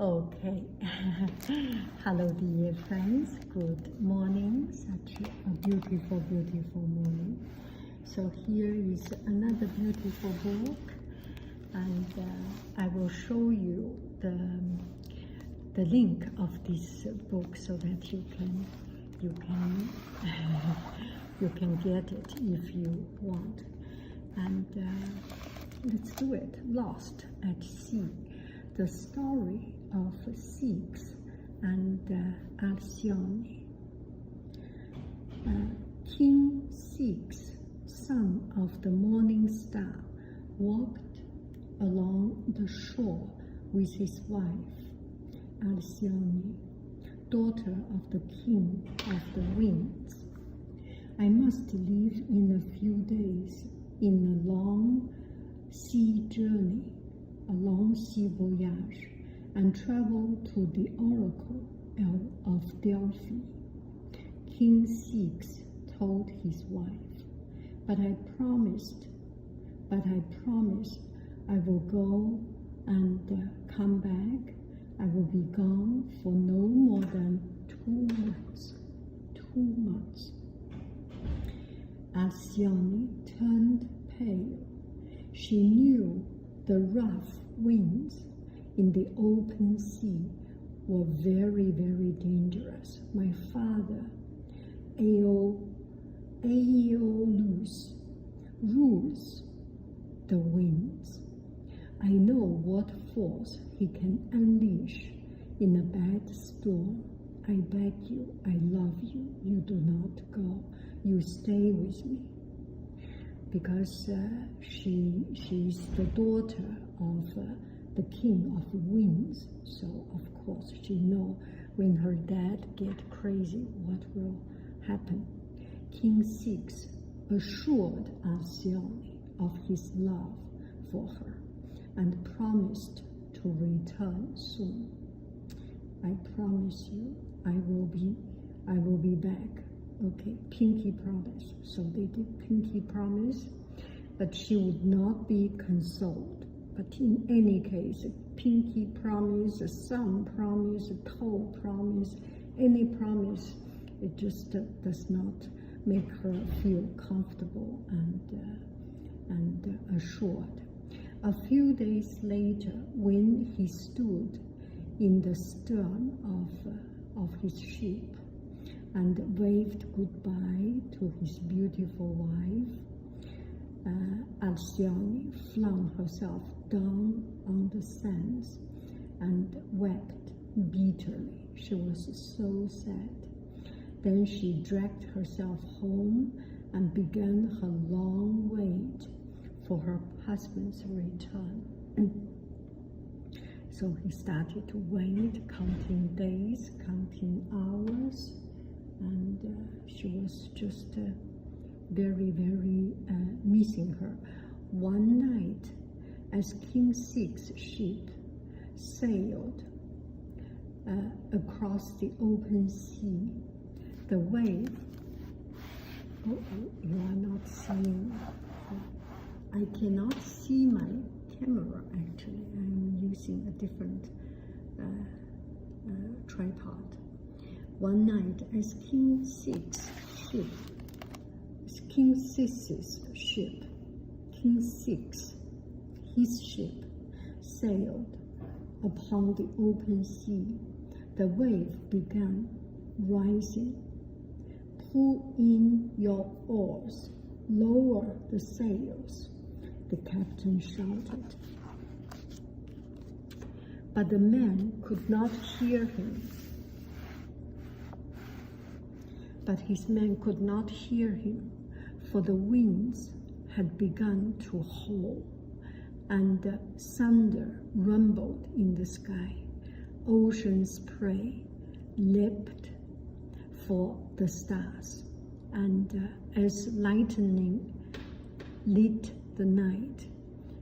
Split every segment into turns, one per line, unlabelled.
Okay. Hello, dear friends. Good morning. Such a beautiful, beautiful morning. So here is another beautiful book, and I will show you the link of this book so that you can you can get it if you want. And let's do it. Lost at Sea. The story of Ceyx and Alcyone. King Ceyx, son of the morning star, walked along the shore with his wife, Alcyone, daughter of the king of the winds. I must leave in a few days in a long sea journey, a long sea voyage, and travel to the oracle of Delphi. King Ceyx told his wife, but I promised I will go and come back. I will be gone for no more than 2 months. 2 months. Alcyone turned pale. She knew the rough winds in the open sea were very, very dangerous. My father, Aeolus, rules the winds. I know what force he can unleash in a bad storm. I beg you, I love you, you do not go. You stay with me. Because she's the daughter of the king of winds, so of course she knows when her dad get crazy what will happen. King Ceyx assured Alcyone of his love for her and promised to return soon. I promise you, I will be back. Okay, pinky promise. So they did pinky promise, but she would not be consoled. But in any case, pinky promise, a sun promise, a toe promise, any promise, it just does not make her feel comfortable and assured. A few days later, when he stood in the stern of his ship and waved goodbye to his beautiful wife, Alcyone flung herself down on the sands and wept bitterly. She was so sad. Then she dragged herself home and began her long wait for her husband's return. So he started to wait, counting days, counting hours, and she was just very, very missing her. One night, as King Ceyx's ship sailed across the open sea, the wave, you are not seeing, I cannot see my camera actually, I'm using a different tripod. One night, as King Ceyx's ship, his ship sailed upon the open sea, the wave began rising. Pull in your oars, lower the sails, the captain shouted. But the man could not hear him. But his men could not hear him, for the winds had begun to howl, and thunder rumbled in the sky. Ocean's prey leapt for the stars, and as lightning lit the night,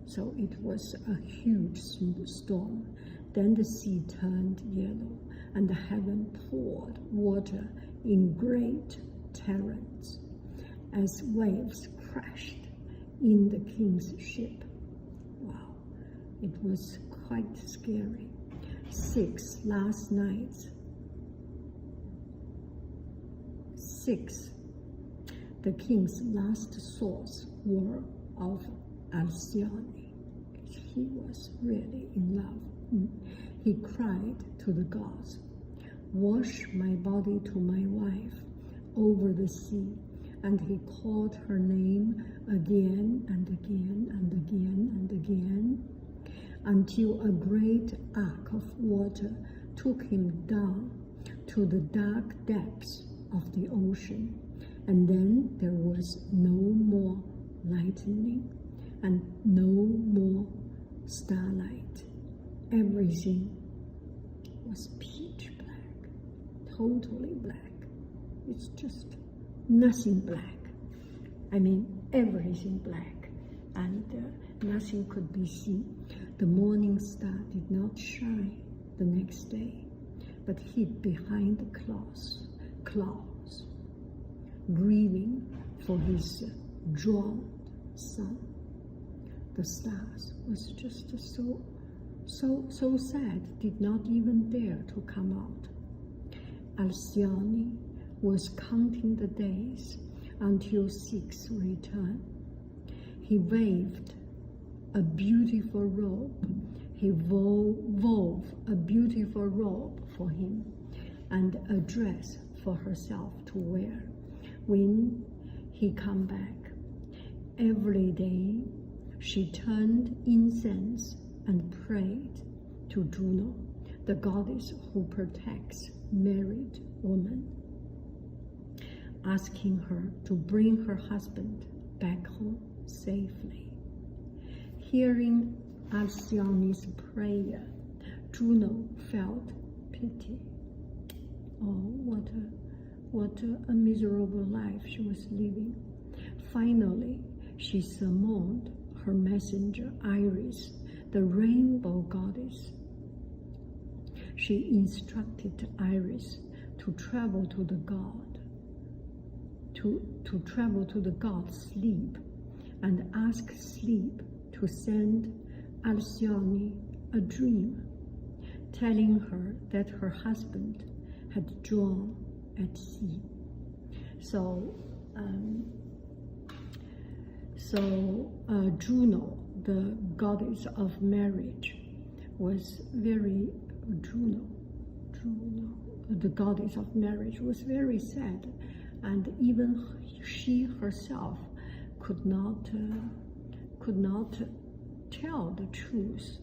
so it was a huge storm. Then the sea turned yellow, and the heaven poured water in great torrents as waves crashed in the king's ship. Wow, it was quite scary. 6 last nights. 6. The king's last thoughts were of Alcyone. He was really in love. He cried to the gods, "Wash my body to my wife over the sea." And he called her name again and again and again and again, until a great arc of water took him down to the dark depths of the ocean. And then there was no more lightning and no more starlight. Everything was pitch black, totally black. It's just nothing black. I mean, everything black, and nothing could be seen. The morning star did not shine the next day, but hid behind the clouds, grieving for his drowned son. The stars was just so sad, did not even dare to come out. Alcyone was counting the days until Ceyx returned. He waved a beautiful robe. He wove a beautiful robe for him and a dress for herself to wear when he come back. Every day she turned incense and prayed to Juno, the goddess who protects married women, asking her to bring her husband back home safely. Hearing Alcyone's prayer, Juno felt pity. Oh, what a miserable life she was living. Finally, she summoned her messenger Iris, the rainbow goddess. She instructed Iris to travel to the god, to travel to the god Sleep, and ask Sleep to send Alcyone a dream, telling her that her husband had drowned at sea. So Juno, the goddess of marriage, was very the goddess of marriage was very sad, and even she herself could not tell the truth.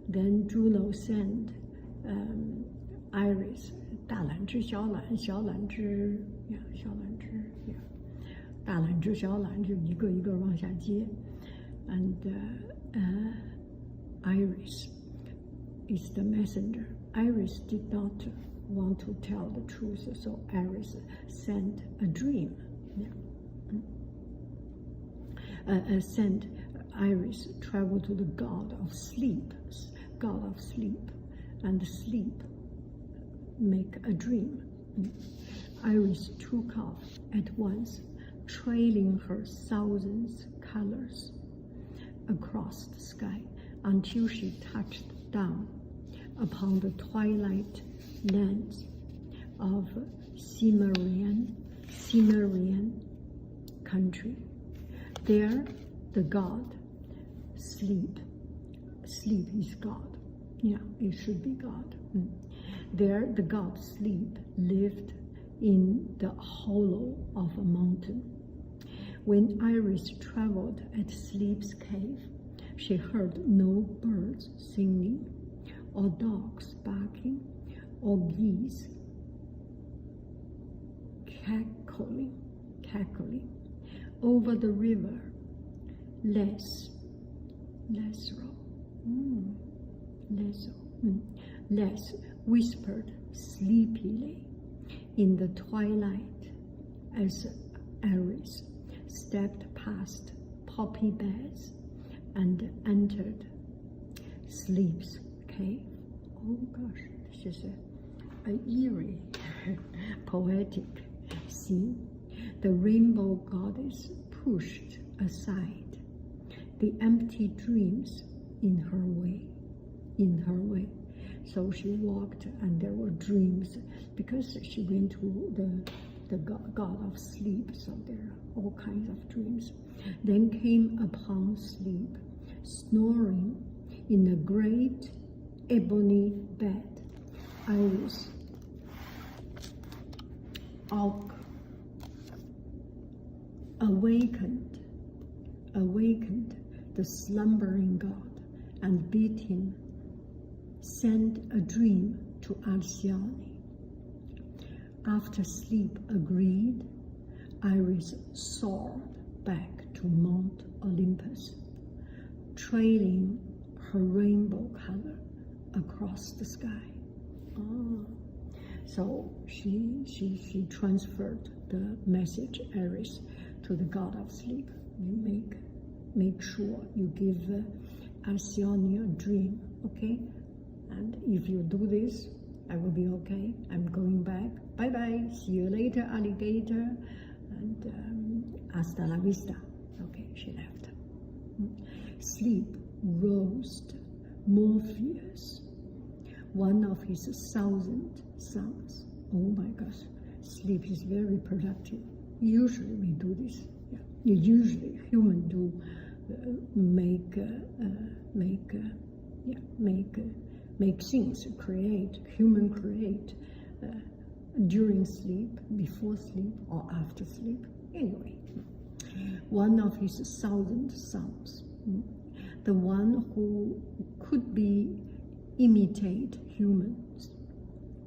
Then Juno sent Iris, 大懒之小懒，小懒之呀，小懒之呀，大懒之小懒就一个一个往下接。And Iris is the messenger. Iris did not want to tell the truth, so Iris sent a dream. Sent Iris travel to the god of sleep, and Sleep make a dream. Iris took off at once, trailing her thousands colors across the sky until she touched down upon the twilight lands of Cimmerian country. There, the god Sleep is God. Yeah, it should be God. There, the god Sleep lived in the hollow of a mountain. When Iris traveled at Sleep's cave, she heard no birds singing, or dogs barking, or geese cackling. Over the river, Les whispered sleepily in the twilight as Iris stepped past poppy beds and entered Sleep's cave. Oh gosh, this is an eerie, poetic scene. The rainbow goddess pushed aside the empty dreams in her way. So she walked, and there were dreams, because she went to the god of sleep, so there are all kinds of dreams. Then came upon sleep, snoring in a great ebony bed. Iris awakened the slumbering god, and bid him send a dream to Alcyone. After sleep agreed, Iris soared back to Mount Olympus, trailing her rainbow color across the sky. So she transferred the message, Iris, to the god of sleep. You make sure you give Alcyone a dream, okay? And if you do this, I will be okay. I'm going back. Bye-bye. See you later, alligator. And hasta la vista. Okay, she left. Sleep roused Morpheus, one of his 1,000 sons. Oh my gosh, sleep is very productive. Usually we do this. Yeah. Usually humans do make things, human create during sleep, before sleep, or after sleep. Anyway, one of his 1,000 sons, the one who could imitate humans.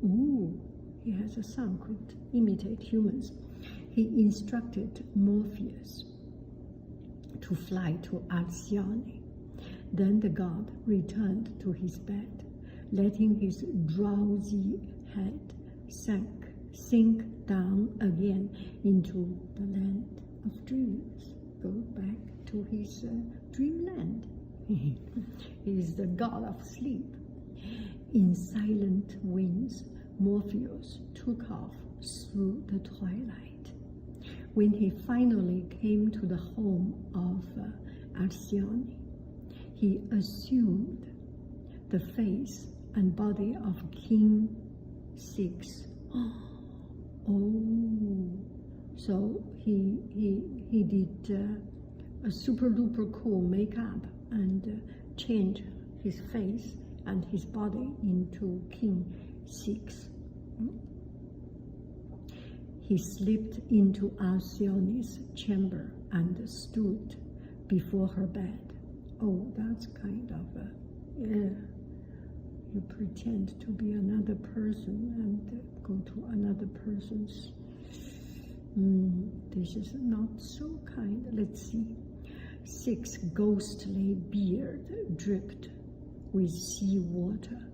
Ooh, he has a son who could imitate humans. He instructed Morpheus to fly to Alcyone. Then the god returned to his bed, letting his drowsy head sink down again into the land of dreams. Go back to his dreamland. He is the god of sleep. In silent wings, Morpheus took off through the twilight. When he finally came to the home of Alcyone, he assumed the face and body of King Ceyx. Oh, so he did a super duper cool makeup and changed his face and his body into King Ceyx. He slipped into Alcyone's chamber and stood before her bed. Oh, that's kind of you pretend to be another person and go to another person's. This is not so kind. Let's see. Ceyx's ghostly beard dripped with sea water,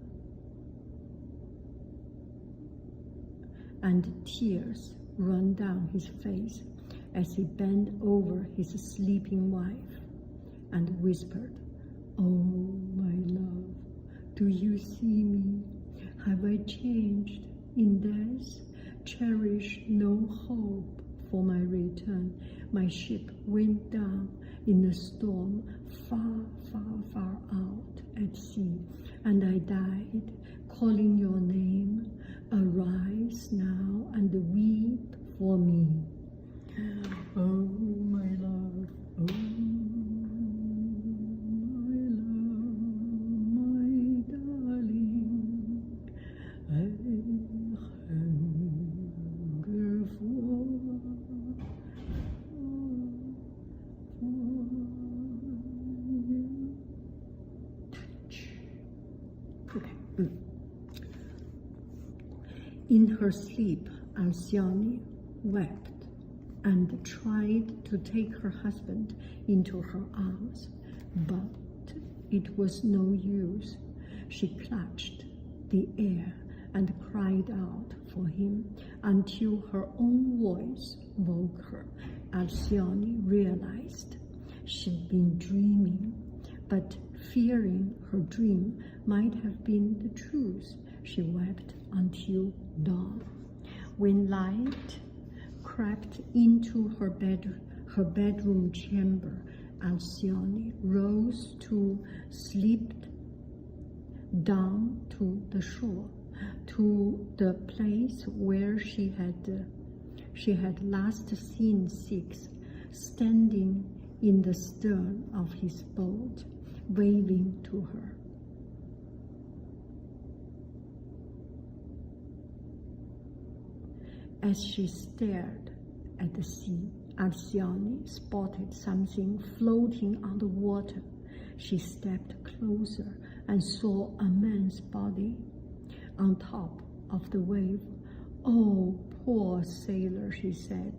and tears ran down his face as he bent over his sleeping wife and whispered, "Oh, my love, do you see me? Have I changed in death? Cherish no hope for my return. My ship went down in a storm far, far, far out at sea, and I died, calling your name. Arise now and weep for me. Oh, my love, oh, my love, my darling, I hunger for you." Touch. Okay. In her sleep, Alcyone wept and tried to take her husband into her arms, but it was no use. She clutched the air and cried out for him until her own voice woke her. Alcyone realized she'd been dreaming, but fearing her dream might have been the truth, she wept until dawn. When light crept into her bedroom chamber, Alcyone rose to slip down to the shore, to the place where she had last seen Ceyx standing in the stern of his boat, waving to her. As she stared at the sea, Alcyone spotted something floating on the water. She stepped closer and saw a man's body on top of the wave. "Oh, poor sailor," she said,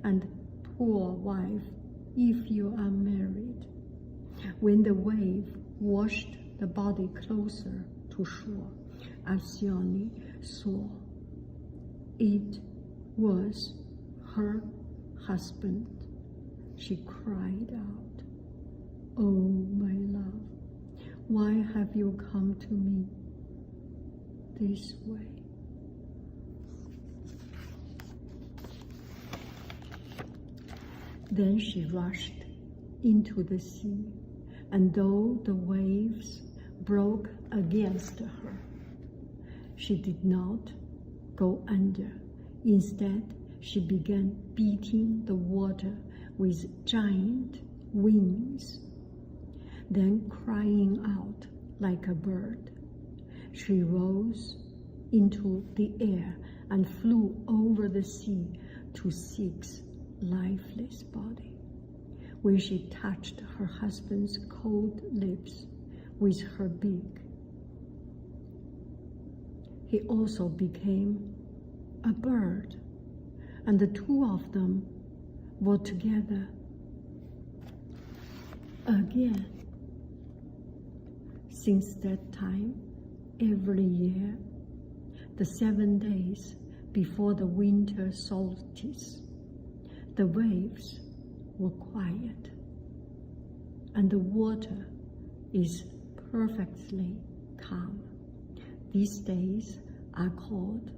"and poor wife, if you are married." When the wave washed the body closer to shore, Alcyone saw it was her husband. She cried out, "Oh, my love, why have you come to me this way?" Then she rushed into the sea, and though the waves broke against her, she did not go under. Instead, she began beating the water with giant wings. Then, crying out like a bird, she rose into the air and flew over the sea to Ceyx's lifeless body. When she touched her husband's cold lips with her beak, he also became a bird, and the two of them were together again. Since that time, every year, the 7 days before the winter solstice, the waves were quiet, and the water is perfectly calm. These days are called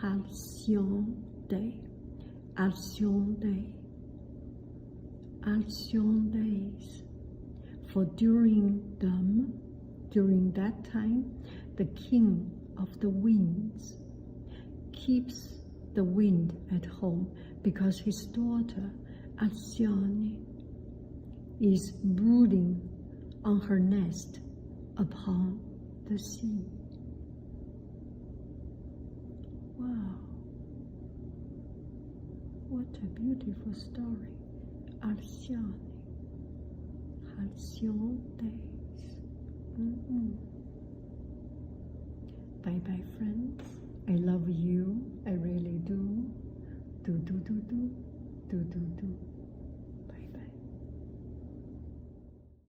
Alcyone Day, Alcyone Day, Alcyone Days. For during that time, the king of the winds keeps the wind at home because his daughter Alcyone is brooding on her nest upon the sea. Wow, what a beautiful story. Alcyone, Alcyone Days. Bye bye, friends. I love you. I really do. Do.